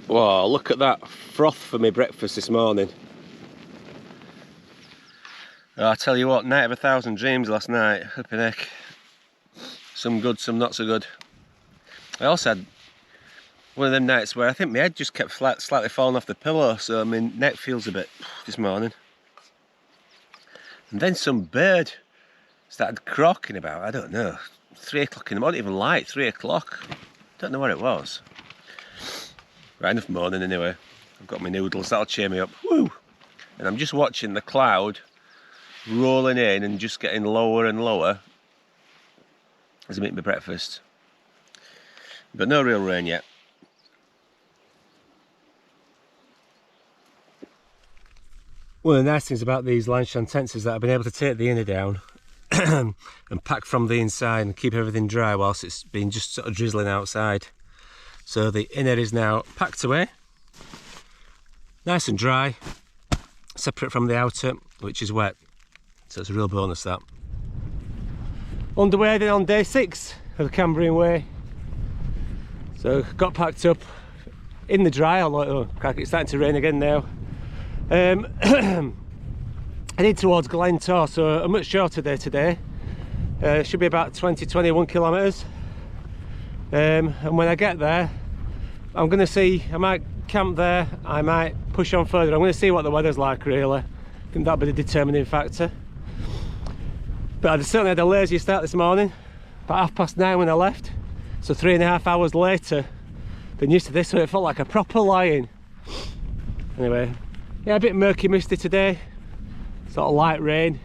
Whoa, look at that froth for my breakfast this morning. Oh, I tell you what, night of 1,000 dreams last night. Flipping heck. Some good, some not so good. I also had one of them nights where I think my head just kept slightly falling off the pillow, so my neck feels a bit this morning. And then some bird started croaking about, I don't know, 3 o'clock in the morning, even light, 3 o'clock. Don't know what it was. Right, enough moaning anyway. I've got my noodles, that'll cheer me up. Woo! And I'm just watching the cloud rolling in and just getting lower and lower as I make my breakfast. But no real rain yet. One of the nice things about these Llandovery tents is that I've been able to take the inner down and pack from the inside and keep everything dry whilst it's been just sort of drizzling outside. So the inner is now packed away, nice and dry, separate from the outer, which is wet. So it's a real bonus, that. Underway then on day 6 of the Cambrian Way. So got packed up in the dry, although it's starting to rain again now. Headed towards Glyntawe, so a much shorter day today. Should be about 20-21 kilometres. And when I get there, I'm going to see, I might camp there, I might push on further. I'm going to see what the weather's like, really. I think that'll be the determining factor. But I certainly had a lazy start this morning, about 9:30 when I left. So 3.5 hours later than used to this, so it felt like a proper lie-in. Anyway, yeah, a bit murky, misty today, sort of light rain.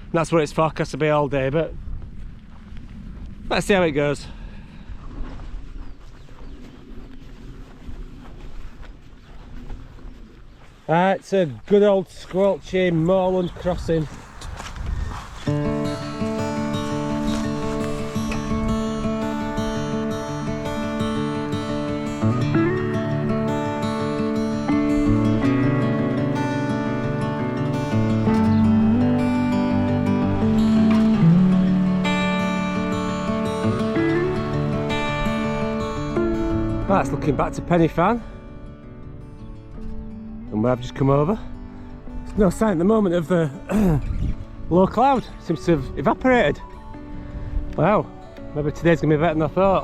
And that's what it's forecast to be all day, but let's see how it goes. It's a good old squelchy moorland crossing. That's looking back to Pennyfan, and where I've just come over. There's no sign at the moment of the low cloud, seems to have evaporated. Wow, maybe today's going to be better than I thought.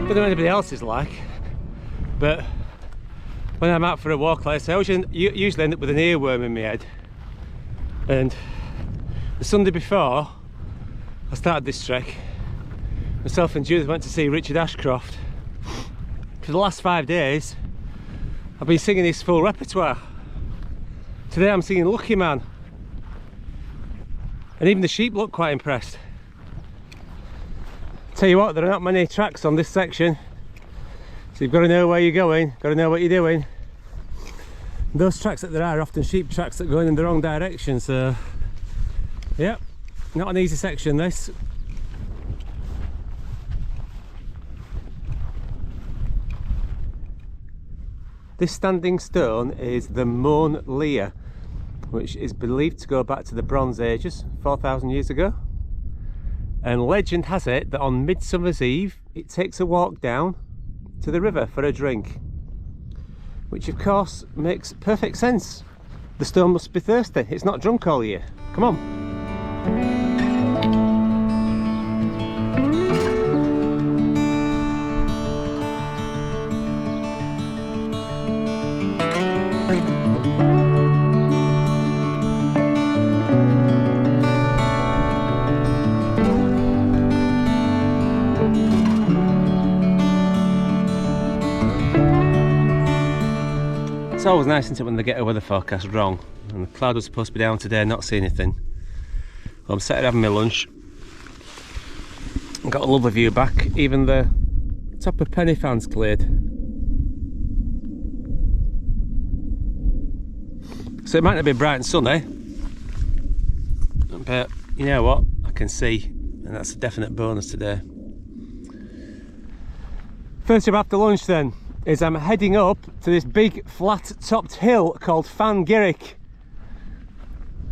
Don't know what anybody else is like, but when I'm out for a walk like this, I usually end up with an earworm in my head. And the Sunday before I started this trek, myself and Judith went to see Richard Ashcroft. For the last 5 days I've been singing his full repertoire. Today I'm singing Lucky Man, and even the sheep look quite impressed. Tell you what, there are not many tracks on this section, so you've got to know where you're going, got to know what you're doing. And those tracks that there are often sheep tracks that go in the wrong direction, so yeah, not an easy section this. This standing stone is the moorland, which is believed to go back to the Bronze Ages, 4,000 years ago. And legend has it that on Midsummer's Eve it takes a walk down to the river for a drink, which of course makes perfect sense. The stone must be thirsty, it's not drunk all year. Come on. It's always nice, isn't it, when they get a weather forecast wrong. And the cloud was supposed to be down today, not see anything. Well, I'm sat here having my lunch. I've got a lovely view back. Even the top of Pennyfan's cleared. So it might not be bright and sunny, but you know what? I can see, and that's a definite bonus today. First job after lunch then is I'm heading up to this big flat topped hill called Fan Girrick.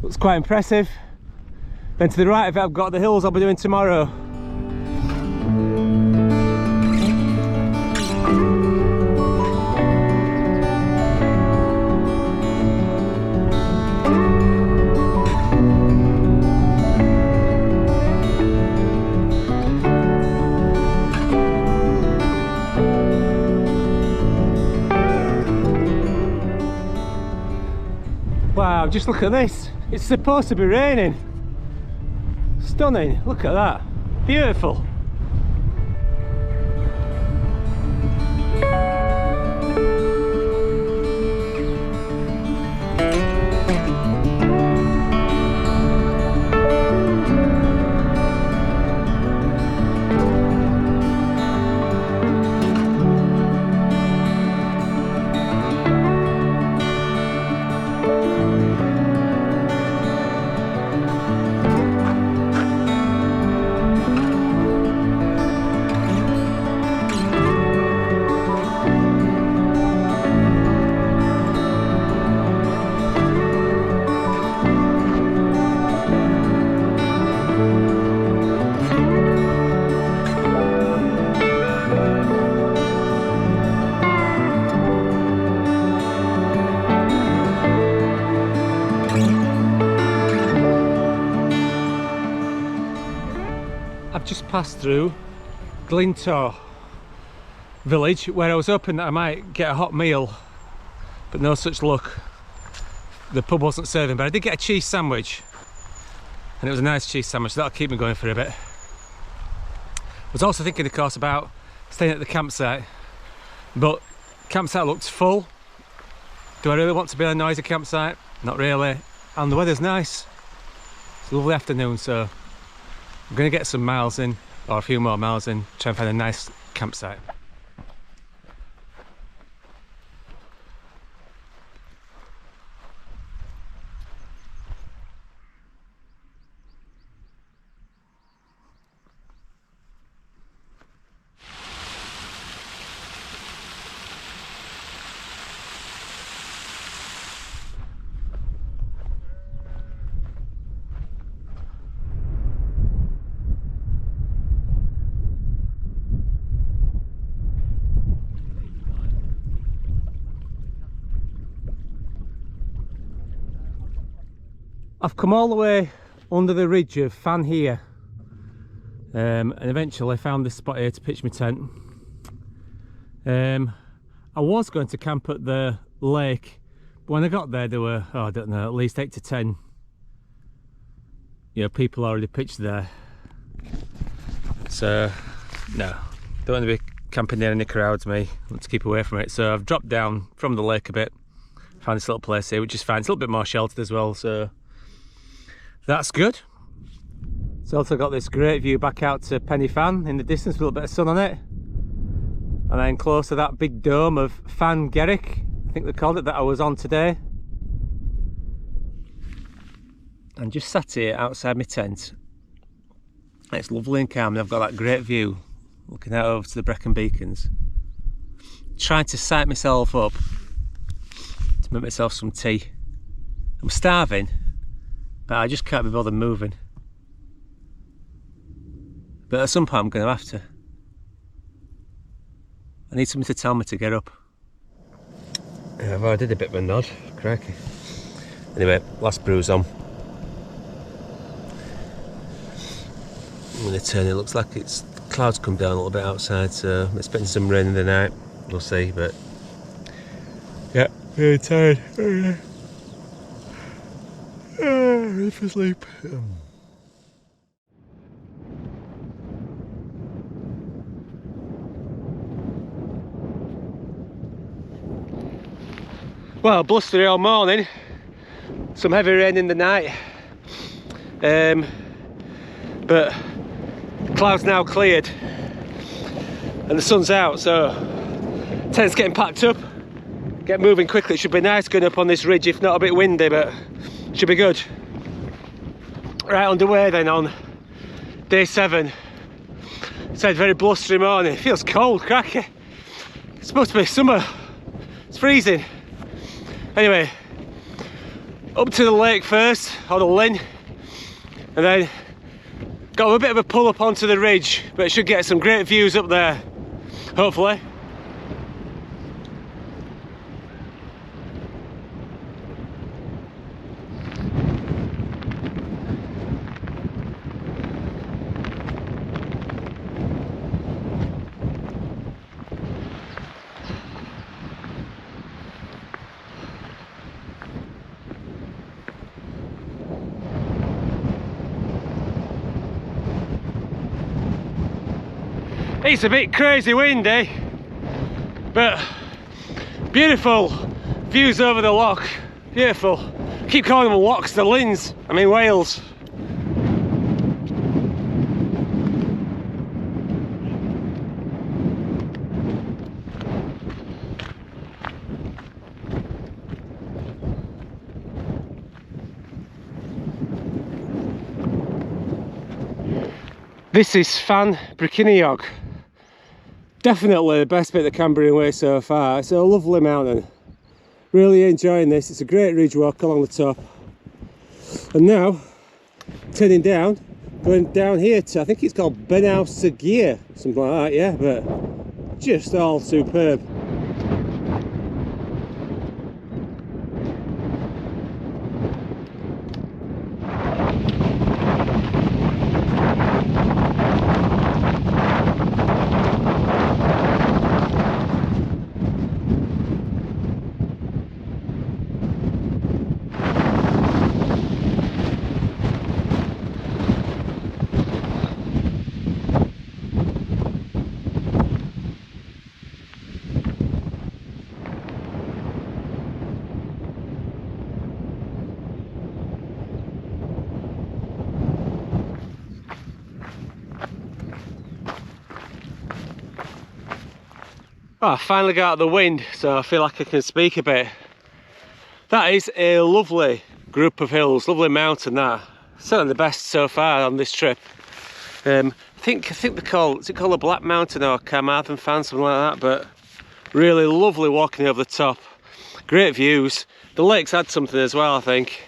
Looks quite impressive. Then to the right of it I've got the hills I'll be doing tomorrow. Wow, just look at this. It's supposed to be raining. Stunning, look at that. Beautiful. I've just passed through Glyntawe village where I was hoping that I might get a hot meal, but no such luck. The pub wasn't serving, but I did get a cheese sandwich, and it was a nice cheese sandwich, so that'll keep me going for a bit. I was also thinking, of course, about staying at the campsite, but campsite looked full. Do I really want to be on a noisy campsite? Not really. And the weather's nice. It's a lovely afternoon, so I'm going to get some miles in, or a few more miles in, try and find a nice campsite. I've come all the way under the ridge of Fawr here, and eventually found this spot here to pitch my tent. I was going to camp at the lake, but when I got there were, oh, I don't know, at least 8 to 10 people already pitched there. So no, don't want to be camping near any crowds, me. I want to keep away from it. So I've dropped down from the lake a bit, found this little place here, which is fine. It's a little bit more sheltered as well, so that's good. It's also got this great view back out to Penny Fan in the distance with a little bit of sun on it. And then close to that big dome of Fan Gerrick, I think they called it, that I was on today. And just sat here outside my tent. It's lovely and calm, and I've got that great view looking out over to the Brecon Beacons. Trying to psych myself up to make myself some tea. I'm starving, but I just can't be bothered moving. But at some point I'm going to have to. I need something to tell me to get up. Yeah, well, I did a bit of a nod, crikey. Anyway, last brew's on. I'm going to turn, it looks like it's clouds come down a little bit outside, so I'm expecting some rain in the night. We'll see, but yeah, very tired. Ready for sleep. Well, blustery all morning, some heavy rain in the night, but the clouds now cleared and the sun's out, so tent's getting packed up, get moving quickly. It should be nice going up on this ridge, if not a bit windy, but it should be good. Right, underway then on day 7. Said very blustery morning, it feels cold, cracky. It's supposed to be summer, it's freezing. Anyway, up to the lake first, or the Lynn, and then got a bit of a pull up onto the ridge, but it should get some great views up there, hopefully. It's a bit crazy windy, but beautiful views over the loch. Beautiful. Keep calling them lochs, the Lynns. I'm in Wales. This is Llandovery. Definitely the best bit of the Cambrian Way so far. It's a lovely mountain. Really enjoying this. It's a great ridge walk along the top. And now, turning down, going down here to, I think it's called Llandovery, something like that, yeah, but just all superb. Oh, I finally got out of the wind, so I feel like I can speak a bit. That is a lovely group of hills, lovely mountain that. Certainly the best so far on this trip. I think they're called, is it called the Black Mountain or Carmarthen Fan, something like that, but really lovely walking over the top. Great views. The lake's had something as well, I think.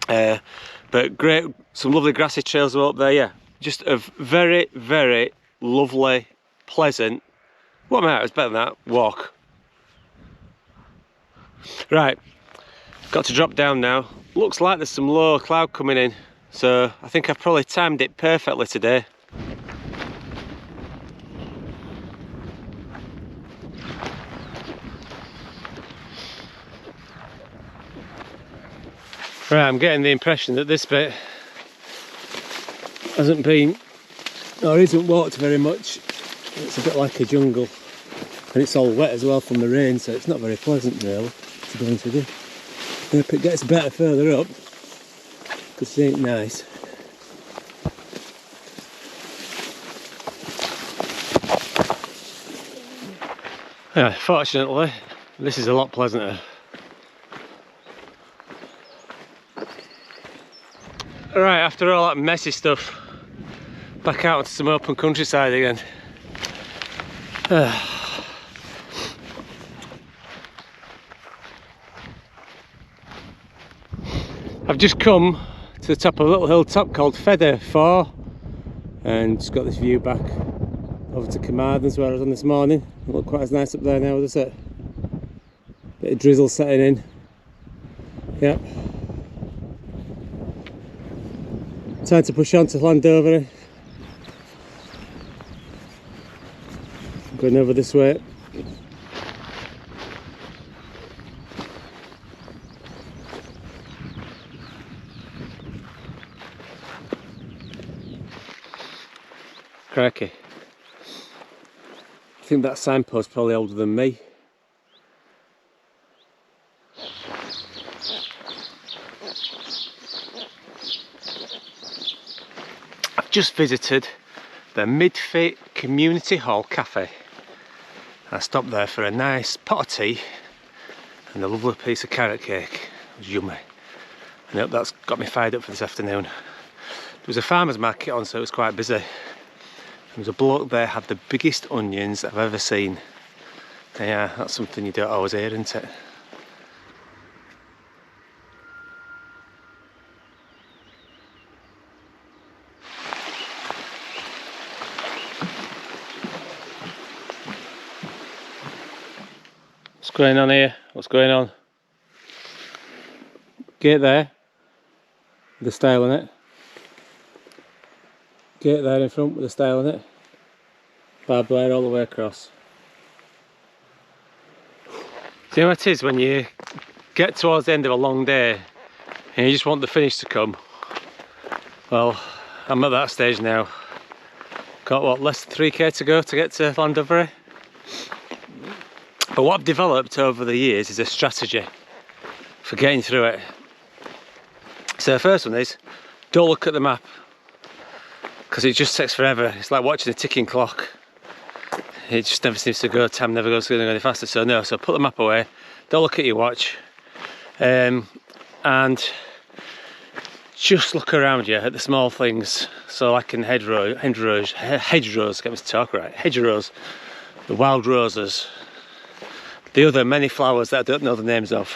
But great, some lovely grassy trails up there, yeah. Just a very, very lovely, pleasant, what matters better than that, walk. Right, got to drop down now. Looks like there's some low cloud coming in, so I think I've probably timed it perfectly today. Right, I'm getting the impression that this bit hasn't been, or isn't walked very much. It's a bit like a jungle, and it's all wet as well from the rain, so it's not very pleasant really to go into. I hope it gets better further up, because it ain't nice. Yeah, fortunately, this is a lot pleasanter. Right, after all that messy stuff, back out into some open countryside again. I've just come to the top of a little hilltop called Fawr, and just got this view back over to Carmarthen's where I was on this morning. It looked quite as nice up there now, does it? Bit of drizzle setting in. Yep. Time to push on to Llandovery. Going over this way. Crikey. I think that signpost's probably older than me. I've just visited the Midfit Community Hall Cafe. I stopped there for a nice pot of tea and a lovely piece of carrot cake. It was yummy. And I hope that's got me fired up for this afternoon. There was a farmer's market on, so it was quite busy. There was a bloke there had the biggest onions I've ever seen. And yeah, that's something you don't always hear, isn't it? going on here? What's going on? Gate there, with the stile in it. Gate there in front with the stile in it. Barbed wire all the way across. Do you know what it is when you get towards the end of a long day and you just want the finish to come? Well, I'm at that stage now. Got what, less than 3k to go to get to Llandovery? But what I've developed over the years is a strategy for getting through it. So the first one is, don't look at the map, because it just takes forever. It's like watching a ticking clock. It just never seems to go, time never goes any faster. So no, so put the map away, don't look at your watch, and just look around you at the small things. So like in hedgerows, get me to talk right, hedgerows, the wild roses, the other many flowers that I don't know the names of,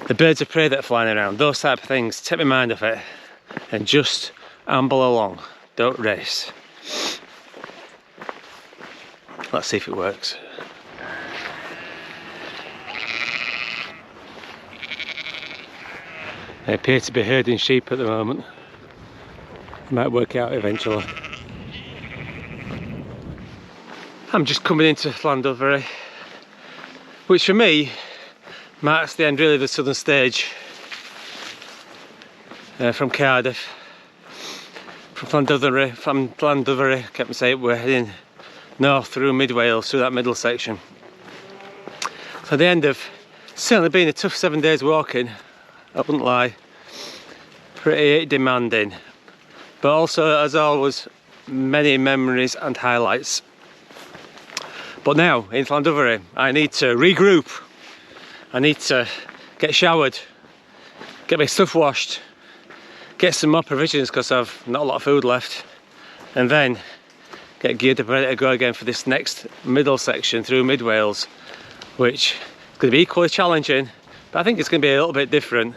the birds of prey that are flying around, those type of things. Take my mind off it and just amble along, don't race. Let's see if it works. They appear to be herding sheep at the moment. Might work out eventually. I'm just coming into Llandovery, which for me marks the end really of the southern stage from Cardiff. From Llandovery, I kept saying we're heading north through mid Wales, through that middle section. So the end of certainly been a tough 7 days walking, I wouldn't lie. Pretty demanding, but also as always many memories and highlights. But now in Llandovery I need to regroup. I need to get showered, get my stuff washed, get some more provisions because I've not a lot of food left, and then get geared up ready to go again for this next middle section through mid Wales, which is going to be equally challenging, but I think it's going to be a little bit different.